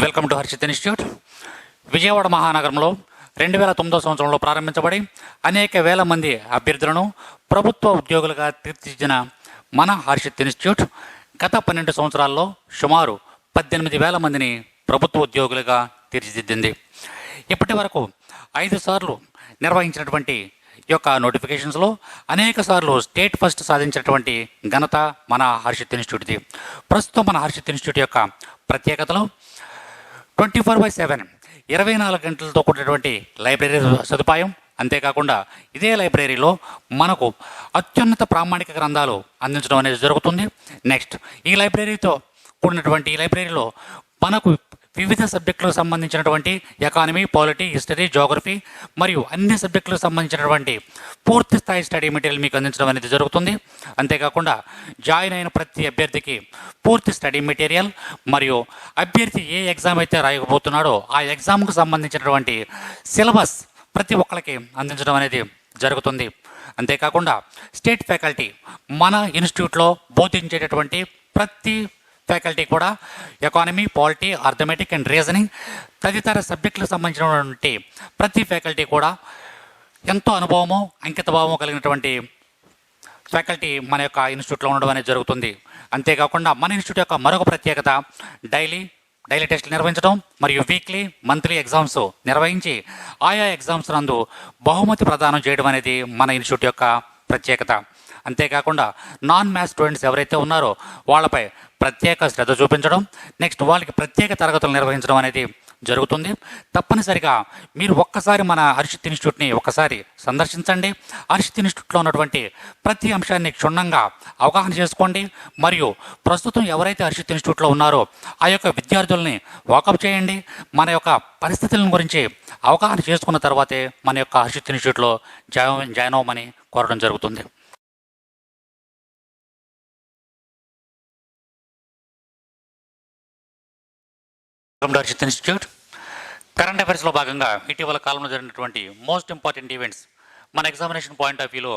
Welcome to Harshit institute. Vijayawada మహానగరంలో 2009 సంవత్సరంలో ప్రారంభించబడి అనేక వేల మంది అభ్యర్థులను ప్రభుత్వ ఉద్యోగులుగా తీర్చిదిద్దిన మన హర్షిత్ ఇన్స్టిట్యూట్ గత 12 సంవత్సరాల్లో సుమారు 18,000 మందిని ప్రభుత్వ ఉద్యోగులుగా తీర్చిదిద్దింది. ఇప్పటి వరకు 5 సార్లు నిర్వహించినటువంటి ఈ యొక్క నోటిఫికేషన్స్లో అనేక సార్లు స్టేట్ ఫస్ట్ సాధించినటువంటి ఘనత మన హర్షిత్ ఇన్స్టిట్యూట్ది. ప్రస్తుతం మన హర్షిత్ ఇన్స్టిట్యూట్ యొక్క ప్రత్యేకతలు 24/7 24 గంటలతో కూడినటువంటి లైబ్రరీ సదుపాయం. అంతేకాకుండా ఇదే లైబ్రరీలో మనకు అత్యున్నత ప్రామాణిక గ్రంథాలు అందించడం అనేది జరుగుతుంది. నెక్స్ట్ ఈ లైబ్రరీతో కూడినటువంటి ఈ లైబ్రరీలో మనకు వివిధ సబ్జెక్టులకు సంబంధించినటువంటి ఎకానమీ, పాలిటీ, హిస్టరీ, జోగ్రఫీ మరియు అన్ని సబ్జెక్టులకు సంబంధించినటువంటి పూర్తి స్థాయి స్టడీ మెటీరియల్ మీకు అందించడం అనేది జరుగుతుంది. అంతేకాకుండా జాయిన్ అయిన ప్రతి అభ్యర్థికి పూర్తి స్టడీ మెటీరియల్ మరియు అభ్యర్థి ఏ ఎగ్జామ్ అయితే రాయకపోతున్నాడో ఆ ఎగ్జామ్కు సంబంధించినటువంటి సిలబస్ ప్రతి ఒక్కరికి అందించడం అనేది జరుగుతుంది. అంతేకాకుండా స్టేట్ ఫ్యాకల్టీ మన ఇన్స్టిట్యూట్లో బోధించేటటువంటి ప్రతి ఫ్యాకల్టీ కూడా economy, polity, arithmetic and reasoning తదితర సబ్జెక్టులకు సంబంధించినటువంటి ప్రతి ఫ్యాకల్టీ కూడా ఎంతో అనుభవము, అంకితభావము కలిగినటువంటి ఫ్యాకల్టీ మన యొక్క ఇన్స్టిట్యూట్లో ఉండడం అనేది జరుగుతుంది. అంతేకాకుండా మన ఇన్స్టిట్యూట్ యొక్క మరొక ప్రత్యేకత డైలీ టెస్టులు నిర్వహించడం మరియు వీక్లీ, మంత్లీ ఎగ్జామ్స్ నిర్వహించి ఆయా ఎగ్జామ్స్ నందు బహుమతి ప్రదానం చేయడం అనేది మన ఇన్స్టిట్యూట్ యొక్క ప్రత్యేకత. అంతేకాకుండా నాన్ మ్యాథ్స్ స్టూడెంట్స్ ఎవరైతే ఉన్నారో వాళ్ళపై ప్రత్యేక శ్రద్ధ చూపించడం, నెక్స్ట్ వాళ్ళకి ప్రత్యేక తరగతులు నిర్వహించడం అనేది జరుగుతుంది. తప్పనిసరిగా మీరు ఒక్కసారి మన హర్షిత్ ఇన్స్టిట్యూట్ని ఒక్కసారి సందర్శించండి. హర్షిత్ ఇన్స్టిట్యూట్లో ఉన్నటువంటి ప్రతి అంశాన్ని క్షుణ్ణంగా అవగాహన చేసుకోండి. మరియు ప్రస్తుతం ఎవరైతే హర్షిత్ ఇన్స్టిట్యూట్లో ఉన్నారో ఆ యొక్క విద్యార్థుల్ని వాకప్ చేయండి. మన యొక్క పరిస్థితుల గురించి అవగాహన చేసుకున్న తర్వాతే మన యొక్క హర్షిత్ ఇన్స్టిట్యూట్లో జాయిన్ అవ్వమని కోరడం జరుగుతుంది. హర్షిత్ ఇన్స్టిట్యూట్ కరెంట్ అఫైర్స్లో భాగంగా ఇటీవల కాలంలో జరిగినటువంటి మోస్ట్ ఇంపార్టెంట్ ఈవెంట్స్, మన ఎగ్జామినేషన్ పాయింట్ ఆఫ్ వ్యూలో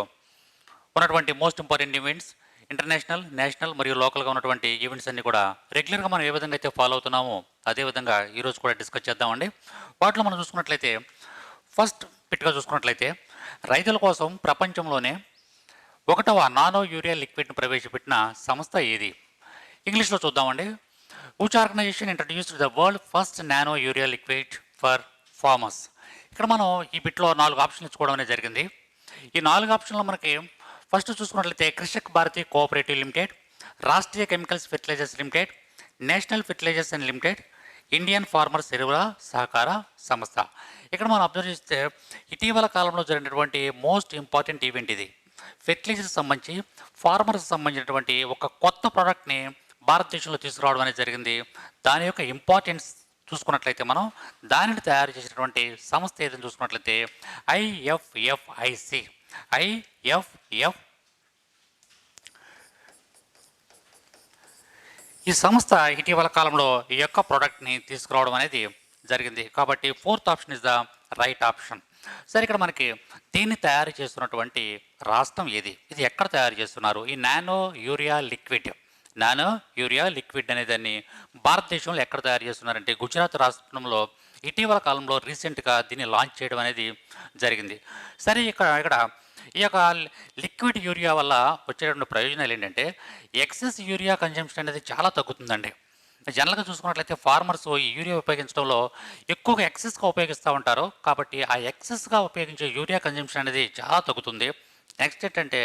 ఉన్నటువంటి most important events, international, national మరియు లోకల్గా ఉన్నటువంటి ఈవెంట్స్ అన్నీ కూడా రెగ్యులర్గా మనం ఏ విధంగా అయితే ఫాలో అవుతున్నామో అదేవిధంగా ఈరోజు కూడా డిస్కస్ చేద్దామండి. వాటిలో మనం చూసుకున్నట్లయితే ఫస్ట్ పిట్గా చూసుకున్నట్లయితే రైతుల కోసం ప్రపంచంలోనే 1వ నానో యూరియా లిక్విడ్ను ప్రవేశపెట్టిన సంస్థ ఏది? ఇంగ్లీష్లో చూద్దామండి. Which organization introduced the world first nano urea liquid for farmers? ఇక్కడ మనం ఈ బిట్లో 4 ఆప్షన్లు ఇచ్చుకోవడం అనేది జరిగింది. ఈ 4 ఆప్షన్లో మనకి ఫస్ట్ చూసుకున్నట్లయితే Krishak Bharati cooperative limited, Rashtriya chemicals fertilizers limited, national fertilizers and limited, Indian farmers ఎరువుల సహకార సంస్థ. ఇక్కడ మనం అబ్జర్వ్ చేస్తే ఇటీవల కాలంలో జరిగినటువంటి మోస్ట్ ఇంపార్టెంట్ ఈవెంట్ ఇది. ఫెర్టిలైజర్స్ సంబంధించి ఫార్మర్స్ సంబంధించినటువంటి ఒక కొత్త ప్రోడక్ట్ని భారతదేశంలో తీసుకురావడం అనేది జరిగింది. దాని యొక్క ఇంపార్టెన్స్ చూసుకున్నట్లయితే మనం దానిని తయారు చేసినటువంటి సంస్థ ఏదని చూసుకున్నట్లయితే ఐఎఫ్ఎఫ్ఐసి. ఈ సంస్థ ఇటీవల కాలంలో ఈ యొక్క ప్రోడక్ట్ని తీసుకురావడం అనేది జరిగింది. కాబట్టి 4th option is the right option. సరే, ఇక్కడ మనకి దీన్ని తయారు చేస్తున్నటువంటి రాష్ట్రం ఏది? ఇది ఎక్కడ తయారు చేస్తున్నారు? ఈ నానో యూరియా లిక్విడ్ అనే దాన్ని భారతదేశంలో ఎక్కడ తయారు చేస్తున్నారంటే గుజరాత్ రాష్ట్రంలో ఇటీవల కాలంలో రీసెంట్గా దీన్ని లాంచ్ చేయడం అనేది జరిగింది. సరే, ఇక్కడ ఈ యొక్క లిక్విడ్ యూరియా వల్ల వచ్చేటువంటి ప్రయోజనాలు ఏంటంటే ఎక్సెస్ యూరియా కన్జంప్షన్ అనేది చాలా తగ్గుతుందండి. జనరల్గా చూసుకున్నట్లయితే ఫార్మర్స్ ఈ యూరియా ఉపయోగించడంలో ఎక్కువగా ఎక్సెస్గా ఉపయోగిస్తూ ఉంటారు. కాబట్టి ఆ ఎక్సెస్గా ఉపయోగించే యూరియా కన్జంప్షన్ అనేది చాలా తగ్గుతుంది. నెక్స్ట్ ఏంటంటే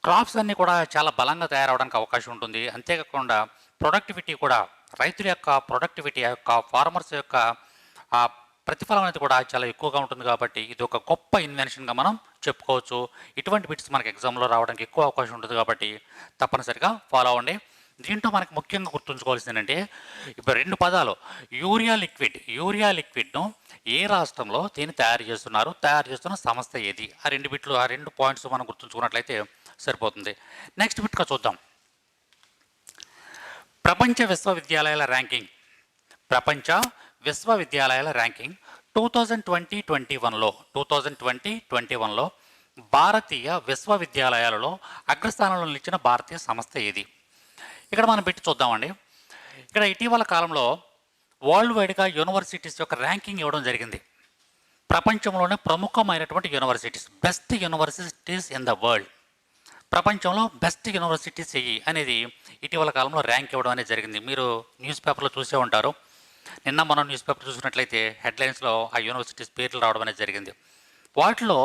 క్రాప్స్ అన్నీ కూడా చాలా బలంగా తయారవడానికి అవకాశం ఉంటుంది. అంతేకాకుండా ప్రొడక్టివిటీ కూడా, రైతుల యొక్క ప్రొడక్టివిటీ ఫార్మర్స్ యొక్క ప్రతిఫలం అనేది కూడా చాలా ఎక్కువగా ఉంటుంది. కాబట్టి ఇది ఒక గొప్ప ఇన్వెన్షన్గా మనం చెప్పుకోవచ్చు. ఇటువంటి బిట్స్ మనకి ఎగ్జామ్లో రావడానికి ఎక్కువ అవకాశం ఉంటుంది. కాబట్టి తప్పనిసరిగా ఫాలో అవ్వండి. దీంట్లో మనకి ముఖ్యంగా గుర్తుంచుకోవాల్సింది ఏంటంటే ఇప్పుడు 2 పదాలు యూరియా లిక్విడ్ను ఏ రాష్ట్రంలో దీన్ని తయారు చేస్తున్న సంస్థ ఏది? ఆ 2 పాయింట్స్ మనం గుర్తుంచుకున్నట్లయితే సరిపోతుంది. నెక్స్ట్ బిట్గా చూద్దాం. ప్రపంచ విశ్వవిద్యాలయాల ర్యాంకింగ్ 2020-21లో భారతీయ విశ్వవిద్యాలయాలలో అగ్రస్థానంలో నిలిచిన భారతీయ సంస్థ ఏది? ఇక్కడ మనం పెట్టి చూద్దామండి. ఇక్కడ ఇటీవల కాలంలో వరల్డ్ వైడ్గా యూనివర్సిటీస్ యొక్క ర్యాంకింగ్ ఇవ్వడం జరిగింది. ప్రపంచంలోనే ప్రముఖమైనటువంటి universities, best universities in the world, ప్రపంచంలో బెస్ట్ యూనివర్సిటీస్ ఏవి అనేది ఇటీవల కాలంలో ర్యాంక్ ఇవ్వడం అనేది జరిగింది. మీరు న్యూస్ పేపర్లో చూసే ఉంటారు. నిన్న మనం న్యూస్ పేపర్ చూసినట్లయితే హెడ్లైన్స్లో ఆ యూనివర్సిటీస్ పేర్లు రావడం అనేది జరిగింది. వాటిలో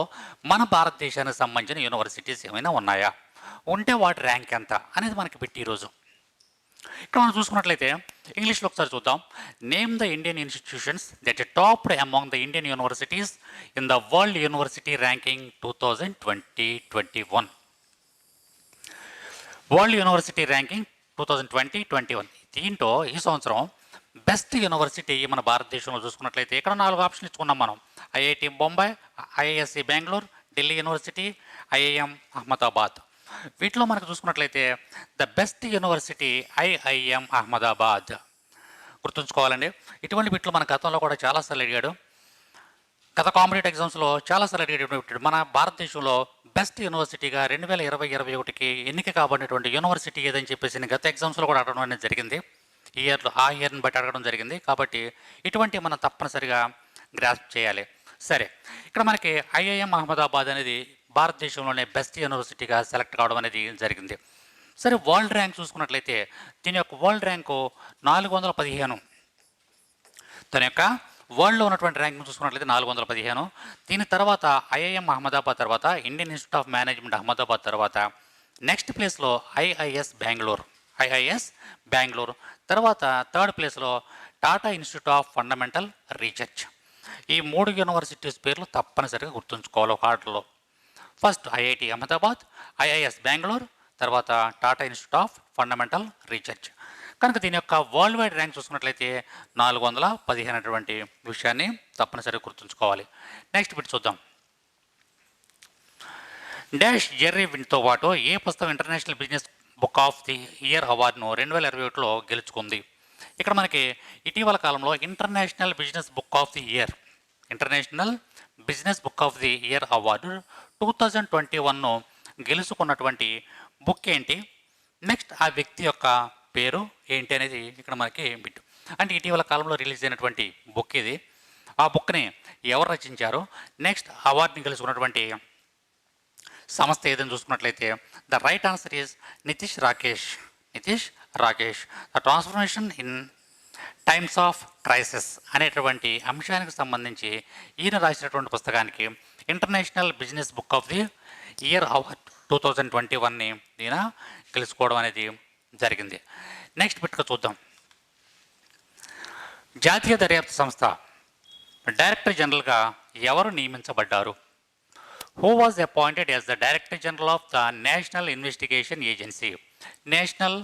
మన భారతదేశానికి సంబంధించిన యూనివర్సిటీస్ ఏమైనా ఉన్నాయా, ఉంటే వాటి ర్యాంక్ ఎంత అనేది మనకి పెట్టి ఈరోజు ఇక్కడ మనం చూసుకున్నట్లయితే ఇంగ్లీష్లో ఒకసారి చూద్దాం. Name the Indian institutions that topped among the Indian universities in the world university ranking 2020-21. World university ranking 2020-21. దీంట్లో ఈ సంవత్సరం బెస్ట్ యూనివర్సిటీ మన భారతదేశంలో చూసుకున్నట్లయితే ఇక్కడ 4 ఆప్షన్లు ఇచ్చుకున్నాం మనం. IIT Bombay, IISc Bengaluru, Delhi university, IIM Ahmedabad. వీటిలో మనకు చూసుకున్నట్లయితే the best university IIM Ahmedabad. గుర్తుంచుకోవాలండి, ఇటువంటి బిట్లు మన గతంలో కూడా చాలాసార్లు అడిగాడు. గత కాంపిటేటివ్ ఎగ్జామ్స్లో చాలాసార్లు అడిగేటప్పుడు మన భారతదేశంలో బెస్ట్ యూనివర్సిటీగా 2020-21కి ఎన్నిక కాబడినటువంటి యూనివర్సిటీ ఏదని చెప్పేసి గత ఎగ్జామ్స్లో కూడా అడగడం అనేది జరిగింది. ఆ ఇయర్ని బట్టి అడగడం జరిగింది. కాబట్టి ఇటువంటి మనం తప్పనిసరిగా గ్రాస్ప్ చేయాలి. సరే, ఇక్కడ మనకి ఐఐఎం అహ్మదాబాద్ అనేది భారతదేశంలోనే బెస్ట్ యూనివర్సిటీగా సెలెక్ట్ కావడం అనేది జరిగింది. సరే, వరల్డ్ ర్యాంక్ చూసుకున్నట్లయితే దీని యొక్క వరల్డ్ ర్యాంకు 415. తన యొక్క వరల్డ్లో ఉన్నటువంటి ర్యాంకింగ్ చూసుకున్నట్లయితే 415. దీని తర్వాత ఐఐఎం అహ్మదాబాద్ తర్వాత Indian institute of management Ahmedabad తర్వాత నెక్స్ట్ ప్లేస్లో ఐఐఎస్ బెంగళూరు తర్వాత థర్డ్ ప్లేస్లో Tata institute of fundamental research. ఈ 3 యూనివర్సిటీస్ పేర్లు తప్పనిసరిగా గుర్తుంచుకోవాలి ఒక ఆర్డర్లో. First IIT Ahmedabad, IIS Bengaluru, తర్వాత Tata institute of fundamental research. కనుక దీని యొక్క వరల్డ్ వైడ్ ర్యాంక్ చూసుకున్నట్లయితే 415 అనేటువంటి విషయాన్ని తప్పనిసరిగా గుర్తుంచుకోవాలి. నెక్స్ట్ బిట్ చూద్దాం. డాష్ జెర్రీ విన్తో పాటు ఏ పుస్తకం international business book of the year అవార్డును 2021లో గెలుచుకుంది? ఇక్కడ మనకి ఇటీవల కాలంలో international business book of the year award 2021ను గెలుచుకున్నటువంటి బుక్ ఏంటి, నెక్స్ట్ ఆ వ్యక్తి యొక్క పేరు ఏంటి అనేది ఇక్కడ మనకి బిట్. అంటే ఇటీవల కాలంలో రిలీజ్ అయినటువంటి బుక్ ఇది. ఆ బుక్ని ఎవరు రచించారు, నెక్స్ట్ అవార్డుని గెలుచుకున్నటువంటి సంస్థ ఏదని చూసుకున్నట్లయితే the right answer is Nitish Rakesh. The transformation in times of crisis అనేటువంటి అంశానికి సంబంధించి ఈయన రాసినటువంటి పుస్తకానికి international business book of the year award 2021ని ఈయన గెలుచుకోవడం అనేది జరిగింది. నెక్స్ట్ బిట్గా చూద్దాం. జాతీయ దర్యాప్తు సంస్థ డైరెక్టర్ జనరల్గా ఎవరు నియమించబడ్డారు? Who was appointed as the director general of the national investigation agency? National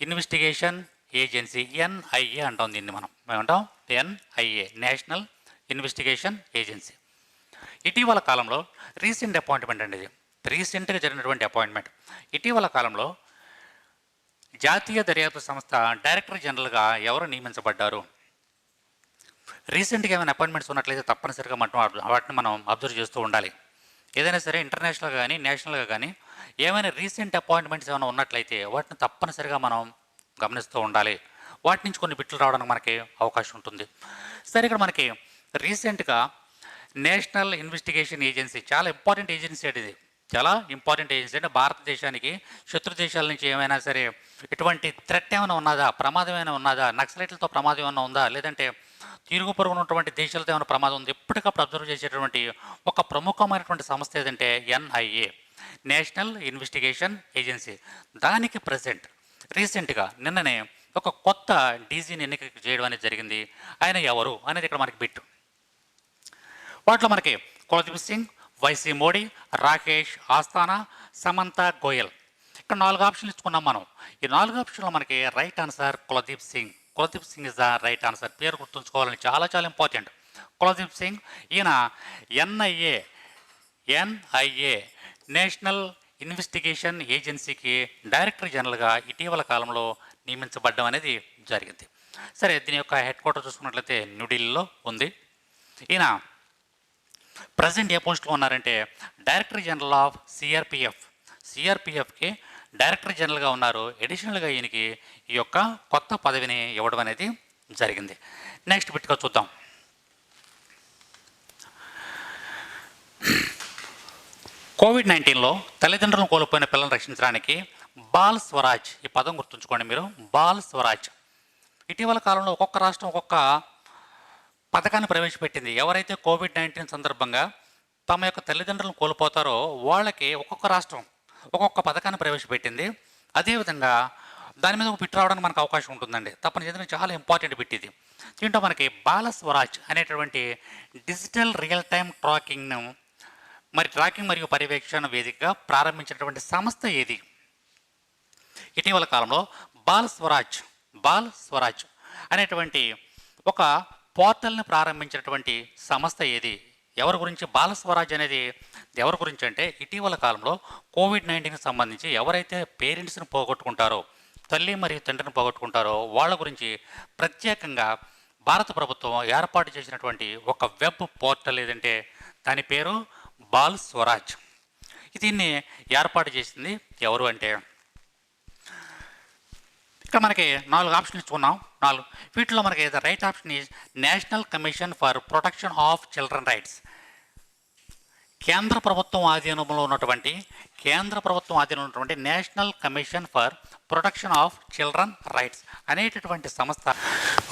investigation agency, NIA అంటాం దీన్ని మనం ఏమంటాం, ఎన్ఐఏ, నేషనల్ ఇన్వెస్టిగేషన్ ఏజెన్సీ. ఇటీవల కాలంలో రీసెంట్ అపాయింట్మెంట్ అండి, ఇది రీసెంట్గా జరిగినటువంటి అపాయింట్మెంట్. ఇటీవల కాలంలో జాతీయ దర్యాప్తు సంస్థ డైరెక్టర్ జనరల్గా ఎవరు నియమించబడ్డారు? రీసెంట్గా ఏమైనా అపాయింట్మెంట్స్ ఉన్నట్లయితే తప్పనిసరిగా వాటిని మనం అబ్జర్వ్ చేస్తూ ఉండాలి. ఏదైనా సరే ఇంటర్నేషనల్గా కానీ నేషనల్గా కానీ ఏమైనా రీసెంట్ అపాయింట్మెంట్స్ ఏమైనా ఉన్నట్లయితే వాటిని తప్పనిసరిగా మనం గమనిస్తూ ఉండాలి. వాటి నుంచి కొన్ని బిట్లు రావడానికి మనకి అవకాశం ఉంటుంది. సరే, ఇక్కడ మనకి రీసెంట్గా నేషనల్ ఇన్వెస్టిగేషన్ ఏజెన్సీ చాలా ఇంపార్టెంట్ ఏజెన్సీ అండి. ఇది చాలా ఇంపార్టెంట్ ఏజెన్సీ. అంటే భారతదేశానికి శత్రు దేశాల నుంచి ఏమైనా సరే ఎటువంటి థ్రెట్ ఏమైనా ఉన్నదా, ప్రమాదం ఏమైనా ఉన్నదా, నక్సలైట్లతో ప్రమాదం ఏమైనా ఉందా, లేదంటే తిరుగు పొరుగున ఉన్నటువంటి దేశాలతో ఏమైనా ప్రమాదం ఉంది, ఎప్పటికప్పుడు అబ్జర్వ్ చేసేటువంటి ఒక ప్రముఖమైనటువంటి సంస్థ ఏదంటే ఎన్ఐఏ, నేషనల్ ఇన్వెస్టిగేషన్ ఏజెన్సీ. దానికి ప్రెసెంట్ రీసెంట్గా నిన్ననే ఒక కొత్త డీజీని ఎన్నిక చేయడం అనేది జరిగింది. ఆయన ఎవరు అనేది ఇక్కడ మనకి బిట్. వాటిలో మనకి కుల్దీప్ సింగ్, వైసీ మోడీ, రాకేష్ ఆస్థానా, సమంత గోయల్. ఇక్కడ 4 ఆప్షన్లు ఇచ్చుకున్నాం మనం. ఈ 4 ఆప్షన్లో మనకి right answer Kuldeep Singh is the right answer. పేరు గుర్తుంచుకోవాలని చాలా చాలా ఇంపార్టెంట్. కుల్దీప్ సింగ్ ఈయన ఎన్ఐఏ నేషనల్ ఇన్వెస్టిగేషన్ ఏజెన్సీకి డైరెక్టర్ జనరల్గా ఇటీవల కాలంలో నియమించబడ్డం అనేది జరిగింది. సరే, దీని యొక్క హెడ్ క్వార్టర్ చూసుకున్నట్లయితే న్యూఢిల్లీలో ఉంది. ఈయన ప్రజెంట్ ఏ పోస్ట్లో ఉన్నారంటే డైరెక్టర్ జనరల్ ఆఫ్ సిఆర్పిఎఫ్కి డైరెక్టర్ జనరల్గా ఉన్నారు. అడిషనల్గా ఈయనకి ఈ యొక్క కొత్త పదవిని ఇవ్వడం అనేది జరిగింది. నెక్స్ట్ బిట్గా చూద్దాం. కోవిడ్-19లో తల్లిదండ్రులను కోల్పోయిన పిల్లలను రక్షించడానికి బాల్ స్వరాజ్, ఈ పదం గుర్తుంచుకోండి మీరు, బాల్ స్వరాజ్. ఇటీవల కాలంలో ఒక్కొక్క రాష్ట్రం ఒక్కొక్క పథకాన్ని ప్రవేశపెట్టింది. ఎవరైతే కోవిడ్-19 సందర్భంగా తమ యొక్క తల్లిదండ్రులను కోల్పోతారో వాళ్ళకి ఒక్కొక్క రాష్ట్రం ఒక్కొక్క పథకాన్ని ప్రవేశపెట్టింది. అదేవిధంగా దాని మీద ఒక బిట్ రావడానికి మనకు అవకాశం ఉంటుందండి. తప్పనిసరిగా చాలా ఇంపార్టెంట్ బిట్ ఇది. దీంట్లో మనకి బాల స్వరాజ్ అనేటువంటి డిజిటల్ రియల్ టైమ్ ట్రాకింగ్ను ట్రాకింగ్ మరియు పర్యవేక్షణ వేదికగా ప్రారంభించినటువంటి సంస్థ ఏది? ఇటీవల కాలంలో బాల్ స్వరాజ్ అనేటువంటి ఒక పోర్టల్ని ప్రారంభించినటువంటి సంస్థ ఏది? ఎవరి గురించి బాల స్వరాజ్ అనేది ఎవరి గురించి అంటే, ఇటీవల కాలంలో కోవిడ్-19కి సంబంధించి ఎవరైతే పేరెంట్స్ని పోగొట్టుకుంటారో, తల్లి మరియు తండ్రిని పోగొట్టుకుంటారో వాళ్ళ గురించి ప్రత్యేకంగా భారత ప్రభుత్వం ఏర్పాటు చేసినటువంటి ఒక వెబ్ పోర్టల్ ఏదంటే దాని పేరు బాల్ స్వరాజ్. దీన్ని ఏర్పాటు చేసింది ఎవరు అంటే, ఇక్కడ మనకి 4 ఆప్షన్లు ఇచ్చుకున్నాం. వీటిలో మనకి the right option is national commission for protection of children rights. కేంద్ర ప్రభుత్వం ఆధీనంలో ఉన్నటువంటి national commission for protection of children rights అనేటటువంటి సంస్థ.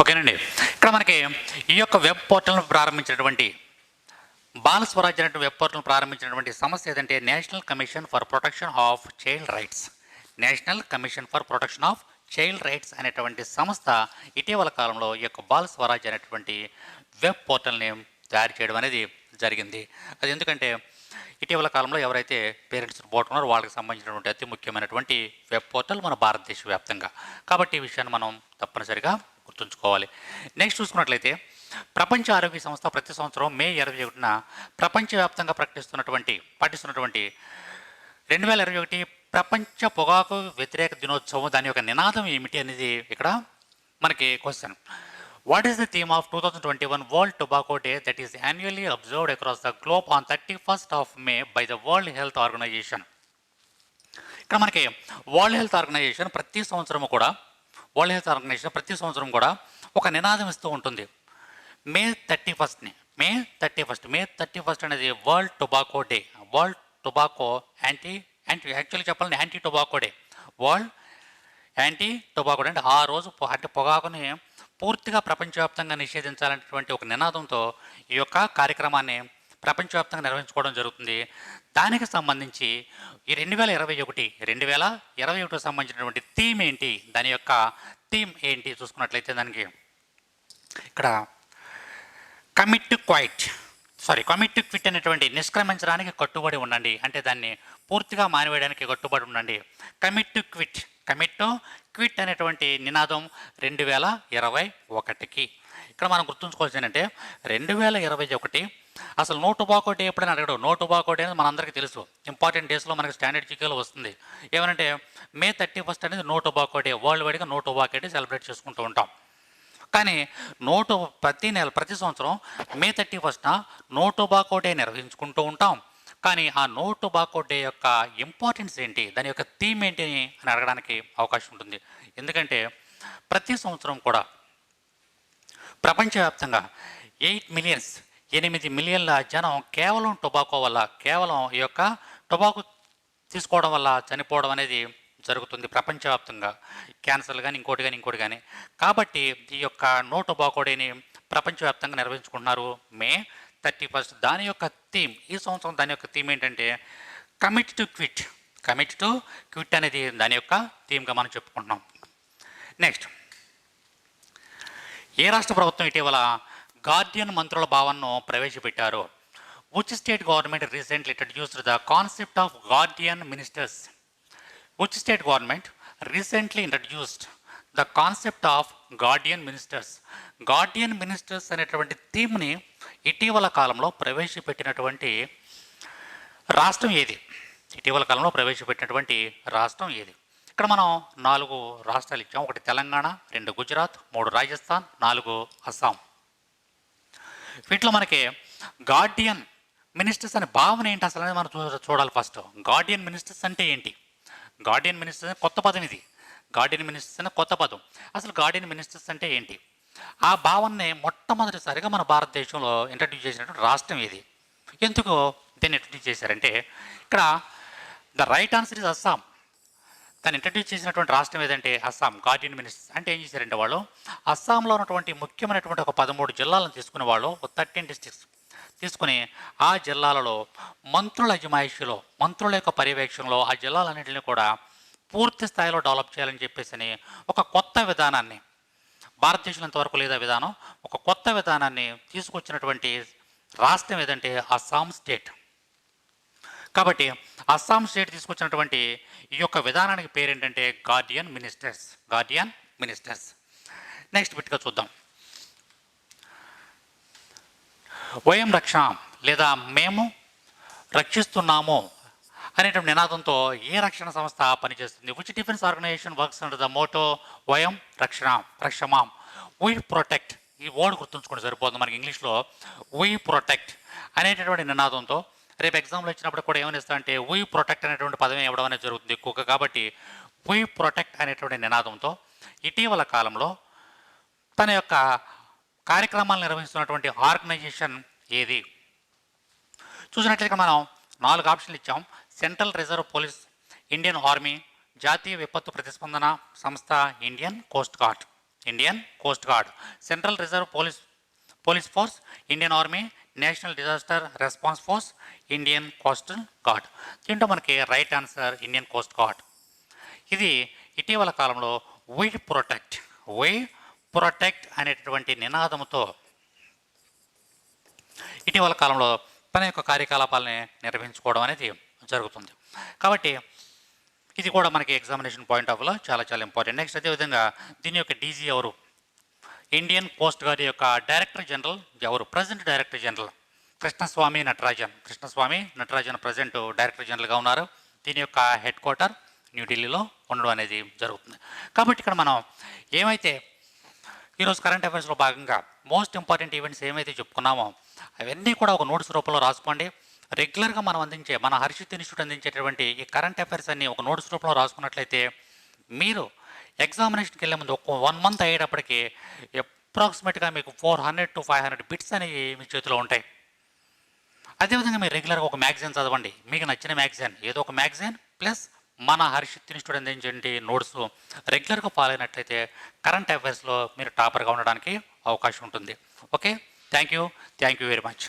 ఓకేనండి. ఇక్కడ మనకి ఈ యొక్క వెబ్ పోర్టల్ను ప్రారంభించినటువంటి బాల స్వరాజ్ అనేటువంటి వెబ్ పోర్టల్ను ప్రారంభించినటువంటి సంస్థ ఏదంటే national commission for protection of child rights. National commission for protection of child rights అనేటువంటి సంస్థ ఇటీవల కాలంలో ఈ యొక్క బాల్ స్వరాజ్ అనేటువంటి వెబ్ పోర్టల్ని తయారు చేయడం అనేది జరిగింది. అది ఎందుకంటే ఇటీవల కాలంలో ఎవరైతే పేరెంట్స్ పోగొట్టుకున్నారో వాళ్ళకి సంబంధించినటువంటి అతి ముఖ్యమైనటువంటి వెబ్ పోర్టల్ మన భారతదేశ వ్యాప్తంగా. కాబట్టి ఈ విషయాన్ని మనం తప్పనిసరిగా గుర్తుంచుకోవాలి. నెక్స్ట్ చూసుకున్నట్లయితే ప్రపంచ ఆరోగ్య సంస్థ ప్రతి సంవత్సరం మే 21న ప్రపంచవ్యాప్తంగా పాటిస్తున్నటువంటి 2021 ప్రపంచ పొగాకు వ్యతిరేక దినోత్సవం, దాని యొక్క నినాదం ఏమిటి అనేది ఇక్కడ మనకి question. What is the theme of 2021 world tobacco day that is annually observed across the globe on 31st May by the world health organization? ఇక్కడ మనకి వరల్డ్ హెల్త్ ఆర్గనైజేషన్ ప్రతి సంవత్సరం కూడా ఒక నినాదం ఇస్తూ ఉంటుంది. మే 31 అనేది world tobacco day. World tobacco actually చెప్పాలంటే anti tobacco day. World anti tobacco day అంటే ఆ రోజు అంటే పొగాకుని పూర్తిగా ప్రపంచవ్యాప్తంగా నిషేధించాలనేటువంటి ఒక నినాదంతో ఈ యొక్క కార్యక్రమాన్ని ప్రపంచవ్యాప్తంగా నిర్వహించుకోవడం జరుగుతుంది. దానికి సంబంధించి ఈ 2021 సంబంధించినటువంటి థీమ్ ఏంటి, దాని యొక్క థీమ్ ఏంటి చూసుకున్నట్లయితే దానికి ఇక్కడ కమిట్ టు క్విట్ అనేటువంటి నిష్క్రమించడానికి కట్టుబడి ఉండండి, అంటే దాన్ని పూర్తిగా మానివేయడానికి కట్టుబడి ఉండండి. కమిట్ టు క్విట్ అనేటువంటి నినాదం 2021కి. ఇక్కడ మనం గుర్తుంచుకోవాల్సింది ఏంటంటే 2021 అసలు నో టొబాకో డే ఎప్పుడైనా అడగడం. నో టొబాకో డే అనేది మనందరికీ తెలుసు. ఇంపార్టెంట్ డేస్లో మనకి స్టాండర్డ్ జీకేలో వస్తుంది. ఏమనంటే మే 31 అనేది నో టొబాకో డే. వరల్డ్ వైడ్గా నో టొబాకో డే సెలబ్రేట్ చేసుకుంటూ ఉంటాం. కానీ ప్రతి సంవత్సరం మే 31న నో టొబాకో డే నిర్వహించుకుంటూ ఉంటాం. కానీ ఆ నో టొబాకో డే యొక్క ఇంపార్టెన్స్ ఏంటి, దాని యొక్క థీమ్ ఏంటి అని అడగడానికి అవకాశం ఉంటుంది. ఎందుకంటే ప్రతి సంవత్సరం కూడా ప్రపంచవ్యాప్తంగా 8 మిలియన్ల జనం కేవలం ఈ యొక్క టొబాకో తీసుకోవడం వల్ల చనిపోవడం అనేది జరుగుతుంది ప్రపంచవ్యాప్తంగా. క్యాన్సర్లు కానీ ఇంకోటి కానీ. కాబట్టి ఈ యొక్క నో టొబాకో డేని ప్రపంచవ్యాప్తంగా నిర్వహించుకుంటున్నారు మే 31. దాని యొక్క థీమ్ ఈ సంవత్సరం దాని యొక్క థీమ్ ఏంటంటే కమిట్ టు క్విట్ అనేది దాని యొక్క థీమ్గా మనం చెప్పుకుంటున్నాం. నెక్స్ట్, ఏ రాష్ట్ర ప్రభుత్వం ఇటీవల గార్డియన్ మంత్రుల భావనను ప్రవేశపెట్టారు? Which state government recently introduced the concept of Guardian ministers? Which state government recently introduced the concept of guardian ministers? Guardian ministers అనేటువంటి థీమ్ని ఇటీవల కాలంలో ప్రవేశపెట్టినటువంటి రాష్ట్రం ఏది? ఇక్కడ మనం 4 రాష్ట్రాలు ఇచ్చాం. 1 తెలంగాణ, 2 గుజరాత్, 3 రాజస్థాన్, 4 అస్సాం. వీటిలో మనకి గార్డియన్ మినిస్టర్స్ అనే భావన ఏంటి అసలు అనేది మనం చూడాలి. ఫస్ట్ గార్డియన్ మినిస్టర్స్ అంటే ఏంటి? గార్డియన్ మినిస్టర్స్ కొత్త పదం ఇది. అసలు గార్డియన్ మినిస్టర్స్ అంటే ఏంటి? ఆ భావనని మొట్టమొదటిసారిగా మన భారతదేశంలో ఇంట్రడ్యూస్ చేసినటువంటి రాష్ట్రం ఇది. ఎందుకు దీన్ని ఇంట్రడ్యూస్ చేశారంటే, ఇక్కడ the right answer is Assam. దాన్ని ఇంట్రడ్యూస్ చేసినటువంటి రాష్ట్రం ఏదంటే అస్సాం. గార్డియన్ మినిస్టర్స్ అంటే ఏం చేశారంటే వాళ్ళు అస్సాంలో ఉన్నటువంటి ముఖ్యమైనటువంటి ఒక 13 జిల్లాలను తీసుకునే వాళ్ళు, ఒక 13 డిస్ట్రిక్ట్స్ తీసుకుని ఆ జిల్లాలలో మంత్రుల అజమాయిషిలో, మంత్రుల యొక్క పర్యవేక్షణలో ఆ జిల్లాలన్నింటినీ కూడా పూర్తి స్థాయిలో డెవలప్ చేయాలని చెప్పేసి ఒక కొత్త విధానాన్ని, భారతదేశంలో ఇంతవరకు లేదా విధానం, ఒక కొత్త విధానాన్ని తీసుకొచ్చినటువంటి రాష్ట్రం ఏదంటే అస్సాం స్టేట్. కాబట్టి అస్సాం స్టేట్ తీసుకొచ్చినటువంటి ఈ యొక్క విధానానికి పేరేంటంటే guardian ministers. Guardian ministers. Next బిట్గా చూద్దాం. వయం రక్షాం లేదా మేము రక్షిస్తున్నాము అనేటువంటి నినాదంతో ఏ రక్షణ సంస్థ పనిచేస్తుంది? Which defence organisation works under the motto వయం రక్షమాం? We protect. ఈ వర్డ్ గుర్తుంచుకోండి సరిపోతుంది. మనకి ఇంగ్లీష్లో వీ ప్రొటెక్ట్ అనేటటువంటి నినాదంతో రేపు ఎగ్జామ్లో ఇచ్చినప్పుడు కూడా ఏమని ఇస్తా అంటే వీ ప్రొటెక్ట్ అనేటువంటి పదమే ఇవ్వడం అనేది జరుగుతుంది ఎక్కువగా. కాబట్టి వీ ప్రొటెక్ట్ అనేటువంటి నినాదంతో ఇటీవల కాలంలో తన యొక్క కార్యక్రమాలు నిర్వహిస్తున్నటువంటి ఆర్గనైజేషన్ ఏది? చూసినట్లయితే మనం 4 ఆప్షన్లు ఇచ్చాం. Central reserve police, Indian army, జాతీయ విపత్తు ప్రతిస్పందన సంస్థ, Indian coast gourd. Indian coast gourd. Central reserve police force, Indian army, national disaster response force, Indian coastal gourd. దీంట్లో మనకి right answer Indian coast gourd. ఇది ఇటీవల కాలంలో వీ ప్రొటెక్ట్ అనేటటువంటి నినాదంతో ఇటీవల కాలంలో తన యొక్క కార్యకలాపాలని నిర్వహించుకోవడం అనేది జరుగుతుంది. కాబట్టి ఇది కూడా మనకి ఎగ్జామినేషన్ పాయింట్ ఆఫ్ వ్యూలో చాలా చాలా ఇంపార్టెంట్. నెక్స్ట్ అదేవిధంగా దీని యొక్క డీజీ ఎవరు? ఇండియన్ కోస్ట్ గార్డ్ యొక్క డైరెక్టర్ జనరల్ ఎవరు? Present director general Krishnaswamy Natarajan present director జనరల్గా ఉన్నారు. దీని యొక్క హెడ్ క్వార్టర్ న్యూఢిల్లీలో ఉండడం అనేది జరుగుతుంది. కాబట్టి ఇక్కడ మనం ఏమైతే ఈరోజు కరెంట్ అఫైర్స్లో భాగంగా మోస్ట్ ఇంపార్టెంట్ ఈవెంట్స్ ఏమైతే చెప్పుకున్నామో అవన్నీ కూడా ఒక నోట్స్ రూపంలో రాసుకోండి. రెగ్యులర్గా మనం మన హర్షిత్ ఇన్స్టిట్యూట్ అందించేటువంటి ఈ కరెంట్ అఫైర్స్ అన్ని ఒక నోట్స్ రూపంలో రాసుకున్నట్లయితే మీరు ఎగ్జామినేషన్కి వెళ్ళే ముందు ఒక 1 మంత్ అయ్యేటప్పటికి అప్రాక్సిమేట్గా మీకు 400 to 500 బిట్స్ అనేవి మీ చేతిలో ఉంటాయి. అదేవిధంగా మీరు రెగ్యులర్గా ఒక మ్యాగజైన్ చదవండి. మీకు నచ్చిన మ్యాగజైన్, ఏదో ఒక మ్యాగజైన్ ప్లస్ మన హర్షిత్ ఇన్స్టిట్యూట్ అందించే నోట్స్ రెగ్యులర్గా ఫాలో అయినట్లయితే కరెంట్ అఫైర్స్లో మీరు టాపర్గా ఉండడానికి అవకాశం ఉంటుంది. Okay, thank you very much.